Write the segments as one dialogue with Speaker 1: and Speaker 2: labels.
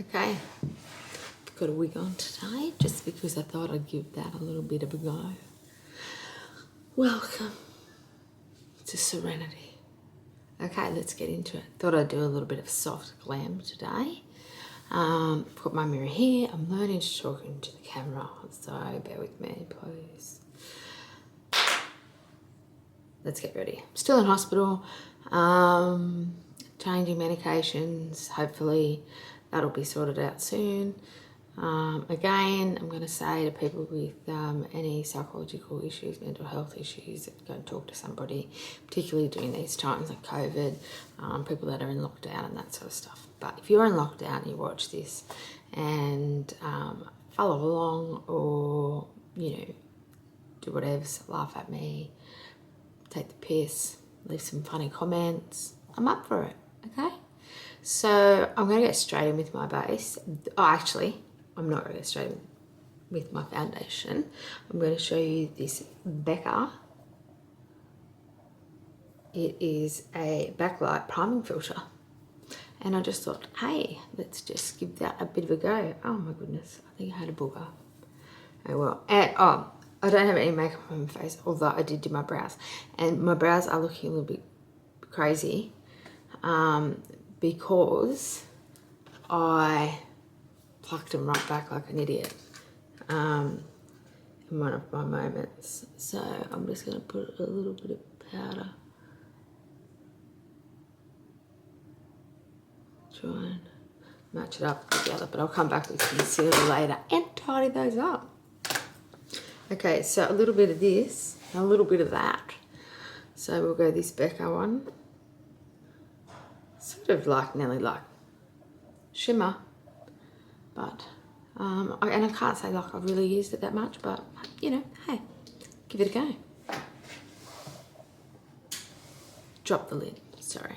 Speaker 1: Okay, I've got a wig on today just because I thought I'd give that a little bit of a go. Welcome to Serenity. Okay, let's get into it. Thought I'd do a little bit of soft glam today. I've got my mirror here. I'm learning to talk into the camera, so bear with me, please. Let's get ready. Still in hospital, changing medications. Hopefully that'll be sorted out soon. Again, I'm going to say to people with any psychological issues, mental health issues, go and talk to somebody, particularly during these times like COVID, people that are in lockdown and that sort of stuff. But if you're in lockdown, you watch this and follow along, or, you know, do whatever, laugh at me, take the piss, leave some funny comments. I'm up for it, okay? So I'm going to get straight in with my base. Oh, actually, I'm not going to get straight in with my foundation. I'm going to show you this Becca. It is a backlight priming filter. And I just thought, hey, let's just give that a bit of a go. Oh my goodness, I think I had a booger. Oh well. And I don't have any makeup on my face, although I did do my brows. And my brows are looking a little bit crazy because I plucked them right back like an idiot in one of my moments. So I'm just going to put a little bit of powder. Try and match it up together, but I'll come back with concealer later and tidy those up. Okay, so a little bit of this, a little bit of that. So we'll go this Becca one. Sort of like, nearly like shimmer. But, and I can't say like I've really used it that much, but, you know, hey, give it a go. Drop the lid, sorry.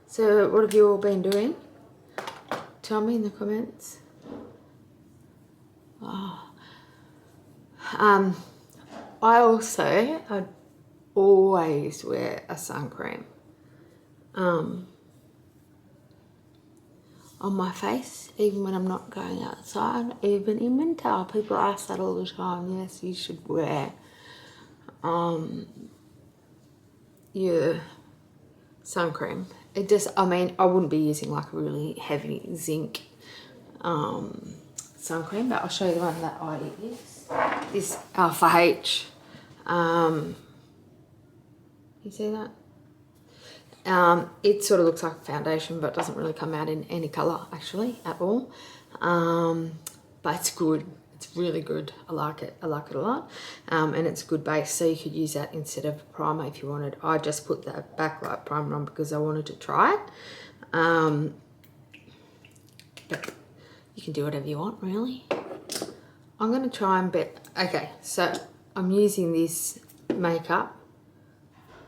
Speaker 1: So what have you all been doing? Tell me in the comments. Oh. I always wear a sun cream on my face, even when I'm not going outside, even in winter. People ask that all the time. Yes, you should wear your sun cream. It just, I mean, I wouldn't be using like a really heavy zinc sun cream, but I'll show you the one that I use. This Alpha H. You see that? It sort of looks like a foundation, but doesn't really come out in any colour actually at all. But it's good. It's really good. I like it. I like it a lot. And it's a good base, so you could use that instead of a primer if you wanted. I just put that backlight primer on because I wanted to try it. But you can do whatever you want, really. I'm going to try and okay, so I'm using this makeup.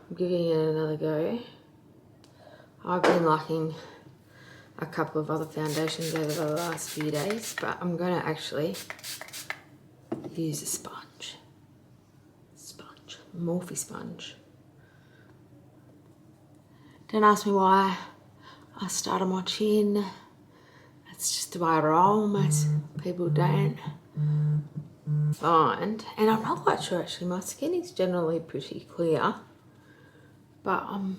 Speaker 1: I'm giving it another go. I've been liking a couple of other foundations over the last few days, but I'm going to actually use a sponge. Morphe sponge. Don't ask me why I start on my chin. That's just the way I roll. Most people don't find. And I'm not quite sure actually, my skin is generally pretty clear, but I'm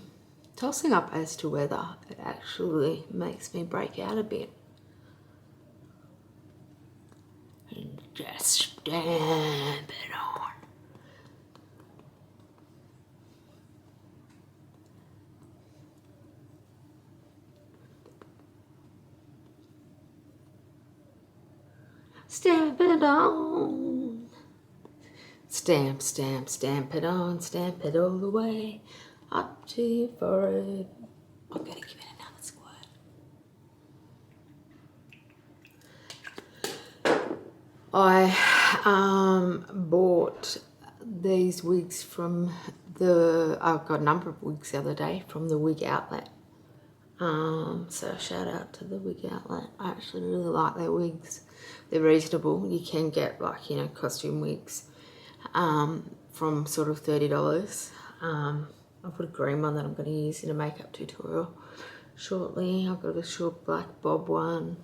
Speaker 1: tossing up as to whether it actually makes me break out a bit. And just stamp it on. Stamp it on. Stamp, stamp, stamp it on. Stamp it all the way up to your forehead. I'm gonna give it another squirt. I bought these wigs from I've got a number of wigs the other day from the wig outlet. So shout out to the wig outlet. I actually really like their wigs. They're reasonable. You can get like, you know, costume wigs from sort of $30. I've got a green one that I'm going to use in a makeup tutorial. shortly. I've got a short black bob one.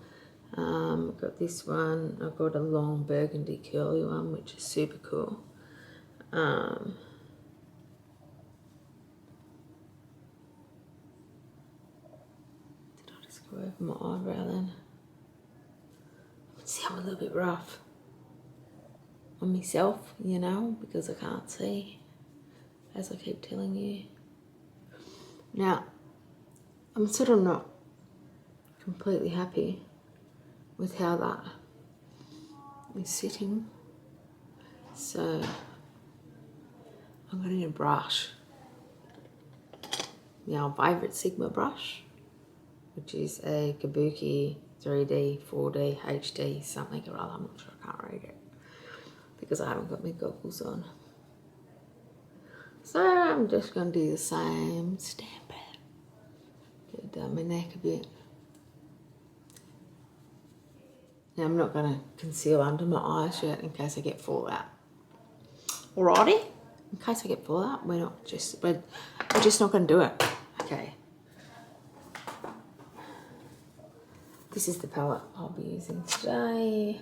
Speaker 1: I've got this one. I've got a long burgundy curly one, which is super cool. Did I just go over my eyebrow then? See, I'm a little bit rough on myself, you know, because I can't see, as I keep telling you. Now, I'm sort of not completely happy with how that is sitting. So I'm going to need a brush. Our favourite Sigma brush, which is a Kabuki 3D, 4D, HD, something or other. I'm not sure, I can't read it because I haven't got my goggles on. So I'm just going to do the same, stamp it, get it down my neck a bit. Now I'm not going to conceal under my eyes yet in case I get fallout. Alrighty, in case I get fallout, we're just not going to do it. Okay. This is the palette I'll be using today,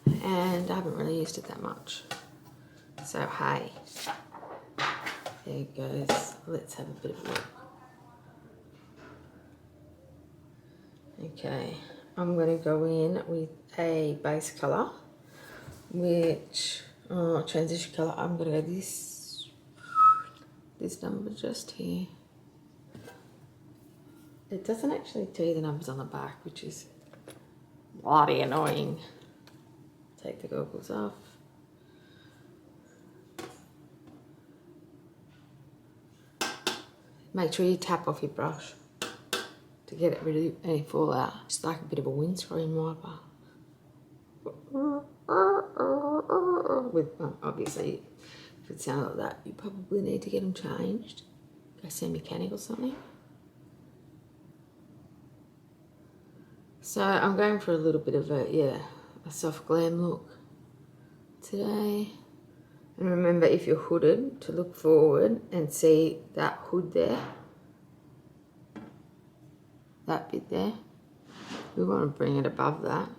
Speaker 1: and I haven't really used it that much. So hey, there it goes. Let's have a bit of a look. Okay, I'm going to go in with a base colour, which, transition colour, I'm going to go this number just here. It doesn't actually tell you the numbers on the back, which is bloody annoying. Take the goggles off. Make sure you tap off your brush to get rid of any fallout. It's like a bit of a windscreen wiper. With, obviously, if it sounds like that, you probably need to get them changed. Go see a mechanic or something. So I'm going for a little bit of a soft glam look today. And remember, if you're hooded, to look forward and see that hood there. That bit there. We want to bring it above that,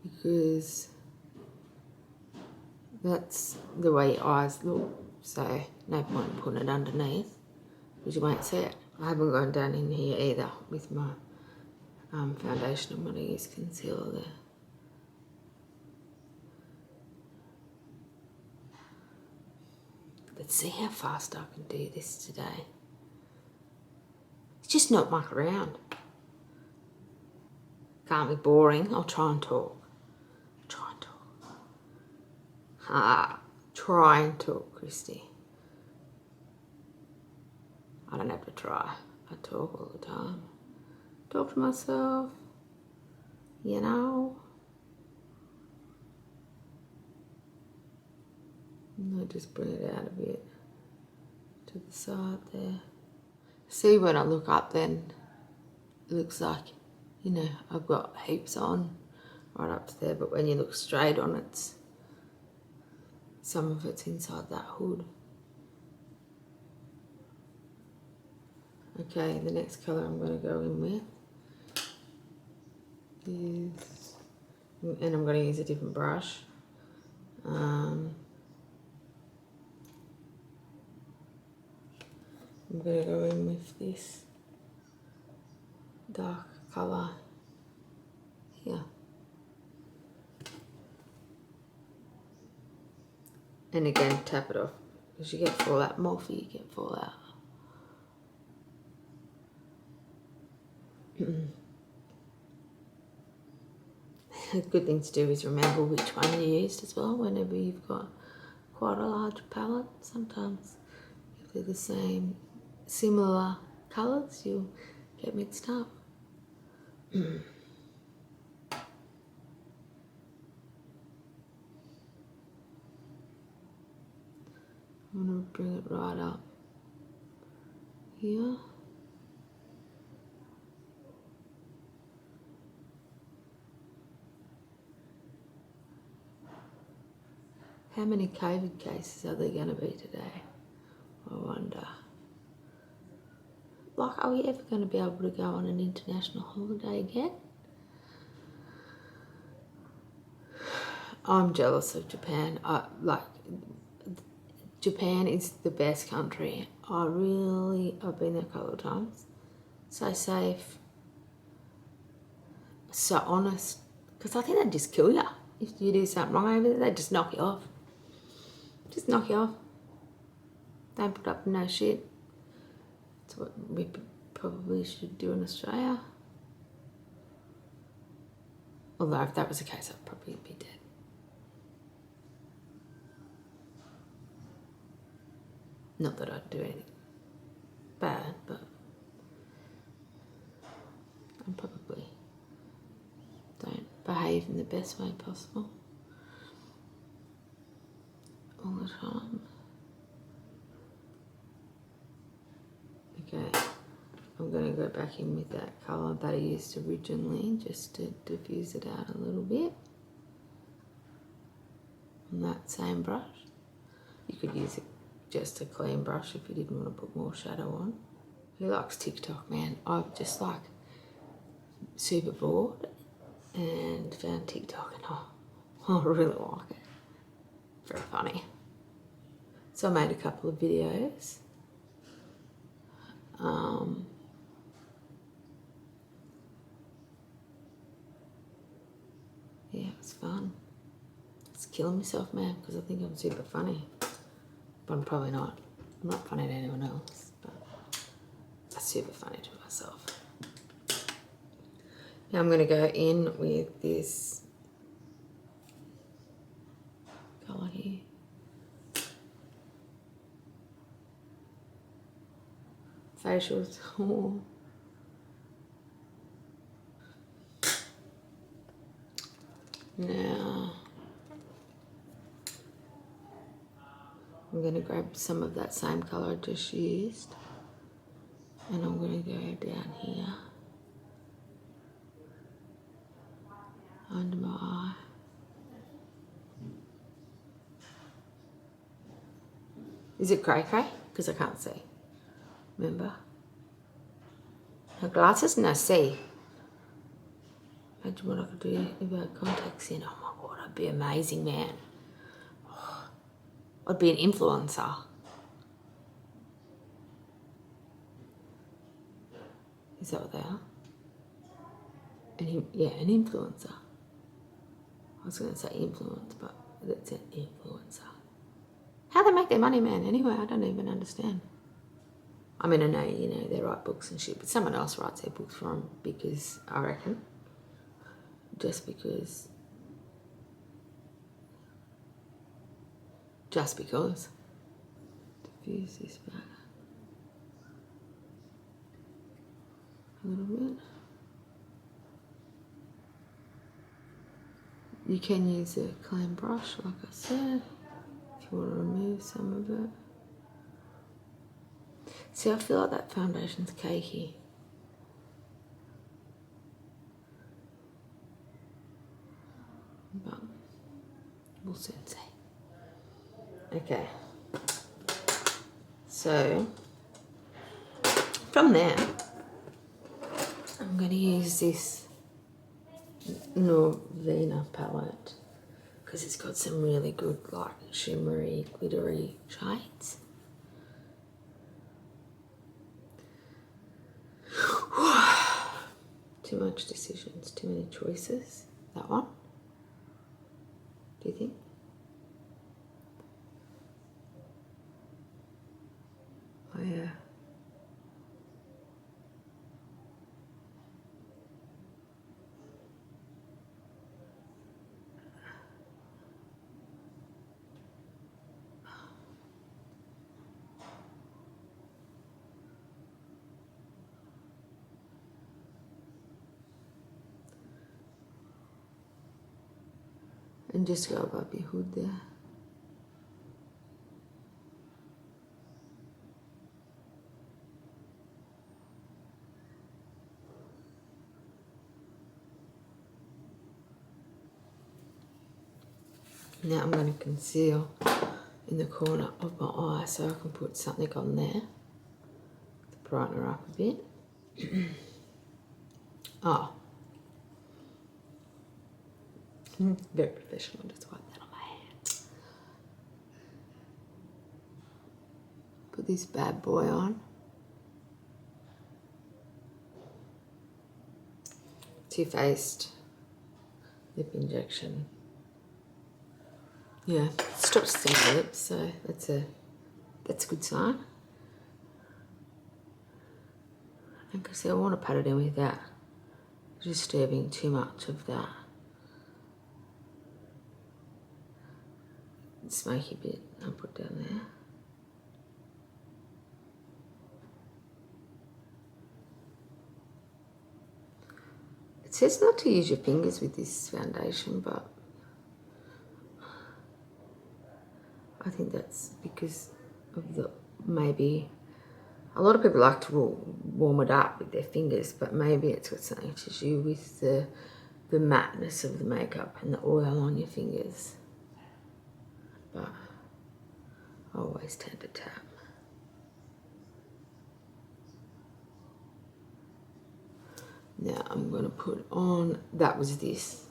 Speaker 1: because that's the way your eyes look. So no point in putting it underneath, because you won't see it. I haven't gone down in here either with my foundation. I'm going to use concealer there. Let's see how fast I can do this today. It's just not muck around. Can't be boring. I'll try and talk. Try and talk, Christy. I don't have to try. I talk all the time. Talk to myself, you know. And I'll just bring it out a bit to the side there. See, when I look up then, it looks like, you know, I've got heaps on right up to there, but when you look straight on it, some of it's inside that hood. Okay, the next colour I'm going to go in with is, and I'm going to use a different brush. I'm going to go in with this dark colour here. And again, tap it off, because you get fallout. More for you get fallout. A good thing to do is remember which one you used as well whenever you've got quite a large palette. Sometimes if they're the same, similar colours, you'll get mixed up. I'm going to bring it right up here. How many COVID cases are there going to be today? I wonder. Like, are we ever going to be able to go on an international holiday again? I'm jealous of Japan. Japan is the best country. I've been there a couple of times. So safe, so honest. Because I think they'd just kill you if you do something wrong over there. They'd just knock you off. Just knock you off. Don't put up with no shit. That's what we probably should do in Australia. Although if that was the case, I'd probably be dead. Not that I'd do anything bad, but I probably don't behave in the best way possible all the time. Okay, I'm going to go back in with that colour that I used originally just to diffuse it out a little bit on that same brush. You could use just a clean brush if you didn't want to put more shadow on. Who likes TikTok, man? I'm just like super bored and found TikTok and I really like it. Very funny. So I made a couple of videos. Yeah, it was fun. It's killing myself, man, because I think I'm super funny. But I'm probably not. I'm not funny to anyone else, but I'm super funny to myself. Now I'm going to go in with this colour here. Facials. Oh. Now I'm going to grab some of that same colour I just used and I'm going to go down here under my eye. Is it grey? Because I can't see. Remember? No glasses? No, see. Imagine what I could do if I had contacts in. Oh my god, I'd be amazing, man. Oh, I'd be an influencer. Is that what they are? Yeah, an influencer. I was going to say influence, but that's an influencer. How they make their money, man? Anyway, I don't even understand. I mean, I know, you know, they write books and shit, but someone else writes their books for them because, I reckon, just because. Diffuse this back a little bit. You can use a clean brush, like I said, if you want to remove some of it. See, I feel like that foundation's cakey. But we'll soon see. Okay. So, from there, I'm going to use this Norvina palette because it's got some really good, like, shimmery, glittery shades. Too much decisions, too many choices. That one? Do you think? Oh yeah. And just go above your hood there. Now I'm going to conceal in the corner of my eye so I can put something on there to brighten her up a bit. Oh. Very professional, just wipe that on my hand. Put this bad boy on. Too Faced lip injection. Yeah, stopped seeing lips, so that's a good sign. And I see I want to pat it in without disturbing too much of that smoky bit I'll put down there. It says not to use your fingers with this foundation, but I think that's because of the, maybe, a lot of people like to warm it up with their fingers, but maybe it's got something to do with the matteness of the makeup and the oil on your fingers. But I always tend to tap. Now I'm going to put on, that was this.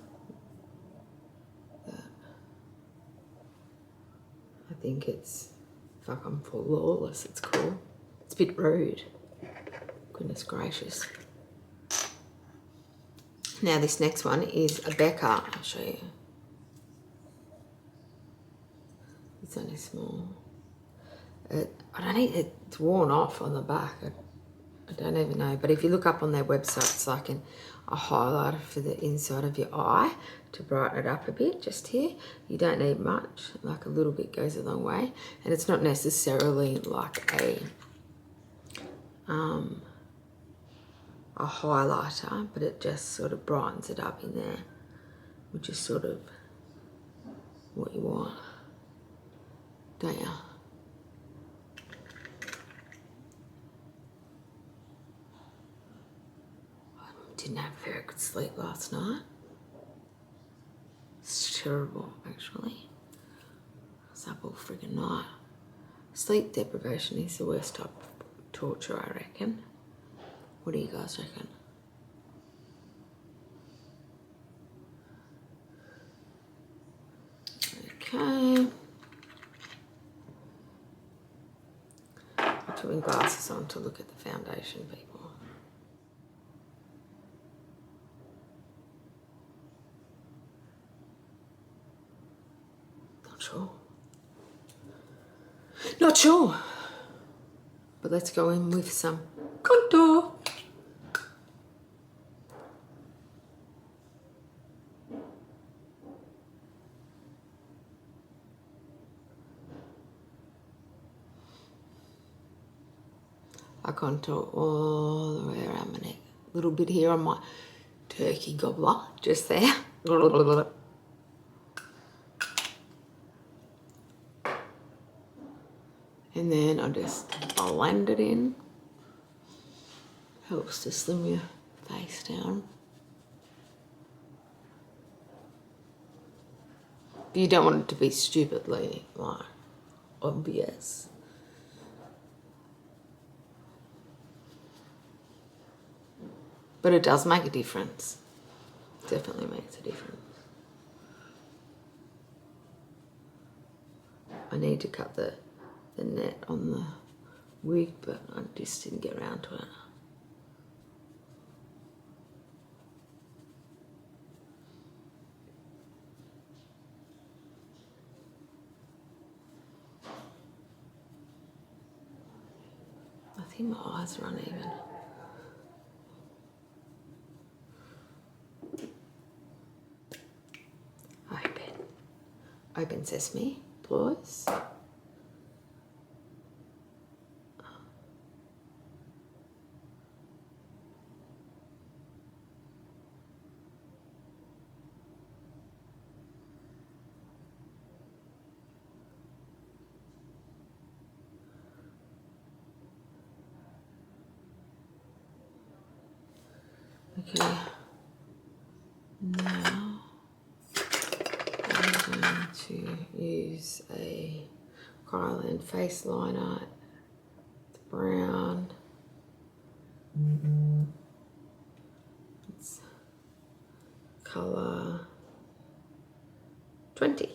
Speaker 1: I think it's, fuck, I'm for Lawless, it's cool. It's a bit rude. Goodness gracious. Now this next one is a Becca, I'll show you. It's only small. It's worn off on the back. I don't even know, but if you look up on their website, it's like a highlighter for the inside of your eye to brighten it up a bit, just here. You don't need much, like a little bit goes a long way. And it's not necessarily like a highlighter, but it just sort of brightens it up in there, which is sort of what you want, don't you? Didn't have very good sleep last night. It's terrible, actually. I was up all friggin' night. Sleep deprivation is the worst type of torture, I reckon. What do you guys reckon? Okay. I'm putting glasses on to look at the foundation, people. Not sure, but let's go in with some contour. I contour all the way around my neck. A little bit here on my turkey gobbler, just there. And then I just blend it in. Helps to slim your face down. But you don't want it to be stupidly like obvious. But it does make a difference. Definitely makes a difference. I need to cut the net on the wig, but I just didn't get around to it. I think my eyes are uneven. Open sesame, please. Okay, now I'm going to use a Krylan face liner. It's brown. colour 20.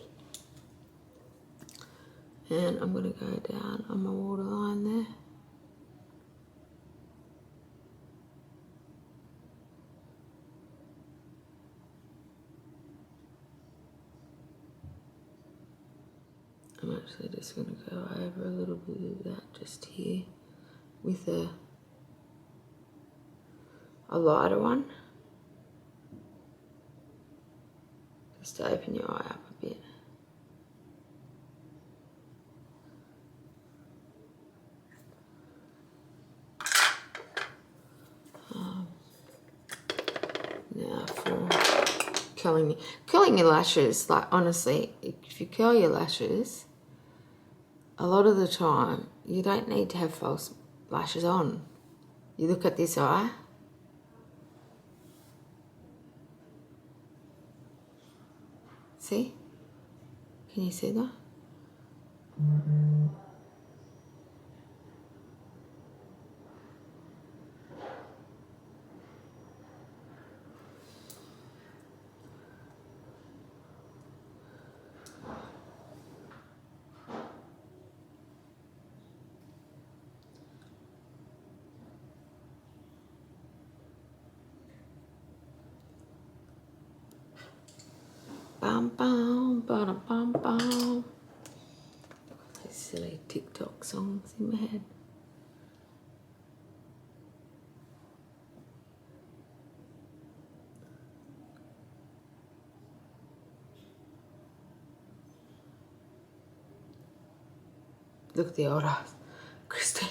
Speaker 1: And I'm going to go down on my waterline there. I'm actually just going to go over a little bit of that just here with a lighter one. Just to open your eye up a bit. Now for curling your lashes, like honestly, if you curl your lashes, a lot of the time you don't need to have false lashes on. You look at this eye. See? Can you see that? Bum bum bum bum bum. Those silly TikTok songs in my head. Look at the old eyes. Christine.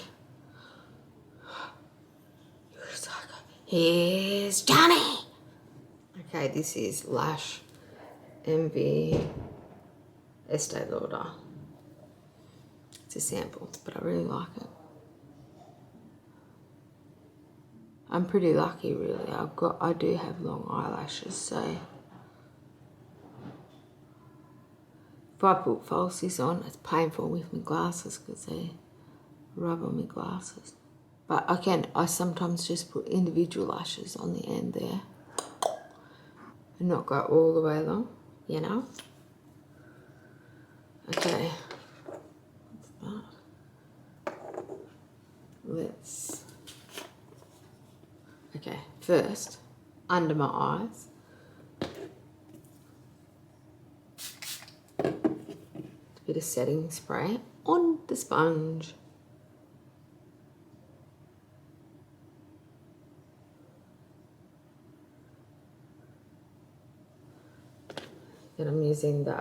Speaker 1: You're a psycho. Here's Johnny. Okay, this is Lash Envy Estee Lauder. It's a sample, but I really like it. I'm pretty lucky, really. I do have long eyelashes, so if I put falsies on, it's painful with my glasses because they rub on my glasses. But I sometimes just put individual lashes on the end there and not go all the way along, you know? Okay. Okay, first, under my eyes. A bit of setting spray on the sponge. And I'm using the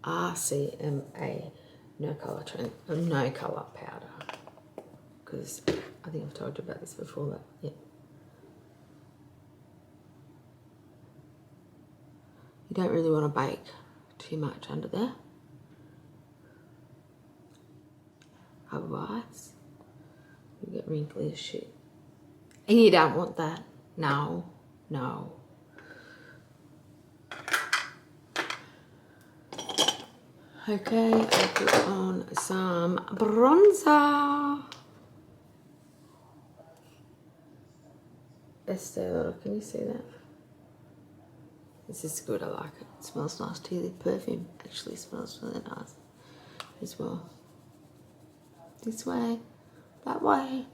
Speaker 1: RCMA no colour powder, because I think I've told you about this before, but yeah. You don't really want to bake too much under there. Otherwise, you get wrinkly as shit. And you don't want that. No, no. Okay, I'll put on some bronzer. Estee Lauder, can you see that? This is good, I like it. It smells nice too. The perfume actually smells really nice as well. This way, that way,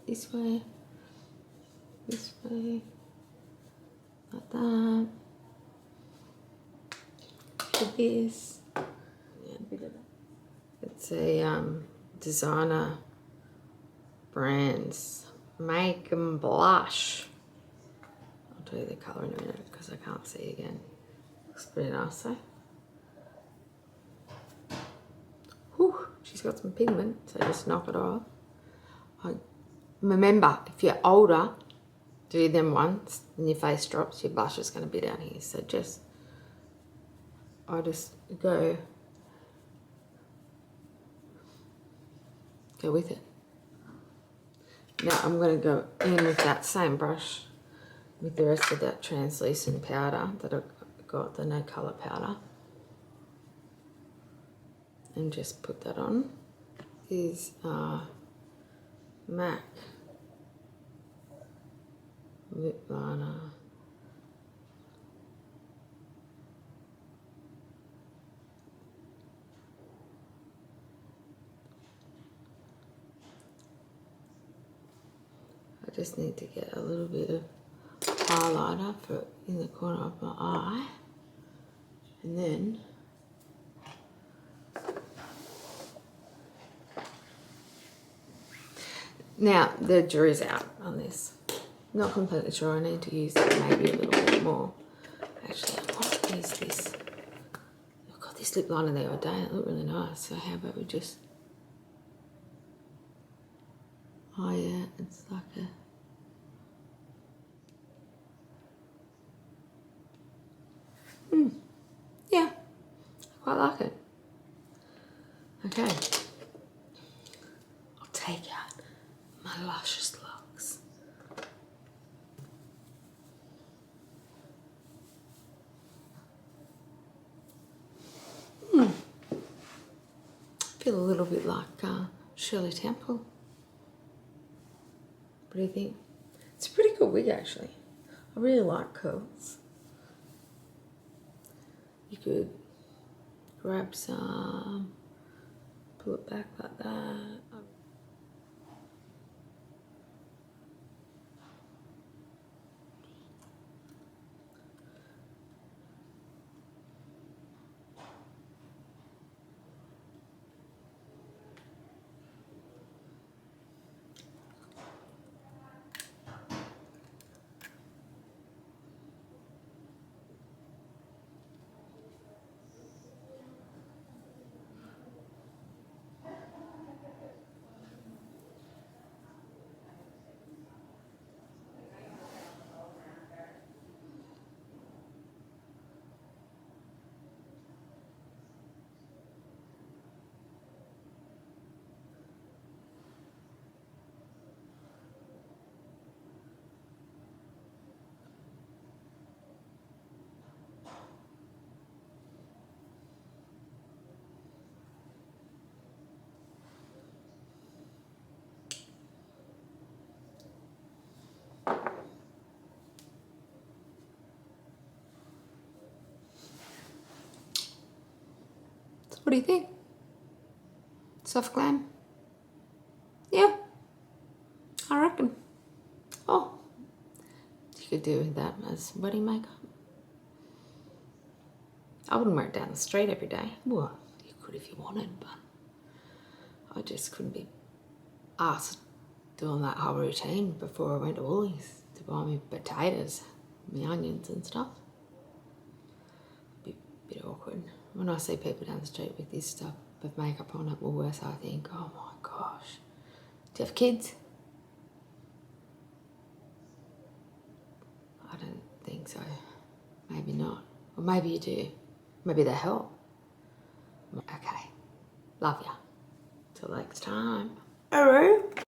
Speaker 1: this way, this way, like that. Like this. Yeah, a bit of that. It's a designer brands. Make 'em blush. I'll tell you the colour in a minute because I can't see again. Looks pretty nice though. Whew, she's got some pigment, so just knock it off. Remember, if you're older, do them once and your face drops, your blush is going to be down here. So I just go with it. Now I'm going to go in with that same brush with the rest of that translucent powder that I've got, the no colour powder, and just put that on. Is MAC lip liner just need to get a little bit of highlighter for in the corner of my eye, and then now the jury's out on this. Not completely sure. I need to use maybe a little bit more. Actually, what is this? I got this lip liner the other day. It looked really nice. So how about we just? Oh yeah, it's like a. Yeah, I quite like it. Okay, I'll take out my luscious locks. Feel a little bit like Shirley Temple. What do you think? It's a pretty good wig actually. I really like curls. You could grab some, pull it back like that. What do you think? Soft glam? Yeah, I reckon. Oh, you could do that as wedding makeup. I wouldn't wear it down the street every day. Well, you could if you wanted, but I just couldn't be asked doing that whole routine before I went to Woolies to buy me potatoes, me onions and stuff. Bit awkward. When I see people down the street with this stuff of makeup on at Woolworths, I think, oh my gosh. Do you have kids? I don't think so. Maybe not. Or maybe you do. Maybe they help. Okay. Love ya. Till next time. Alright.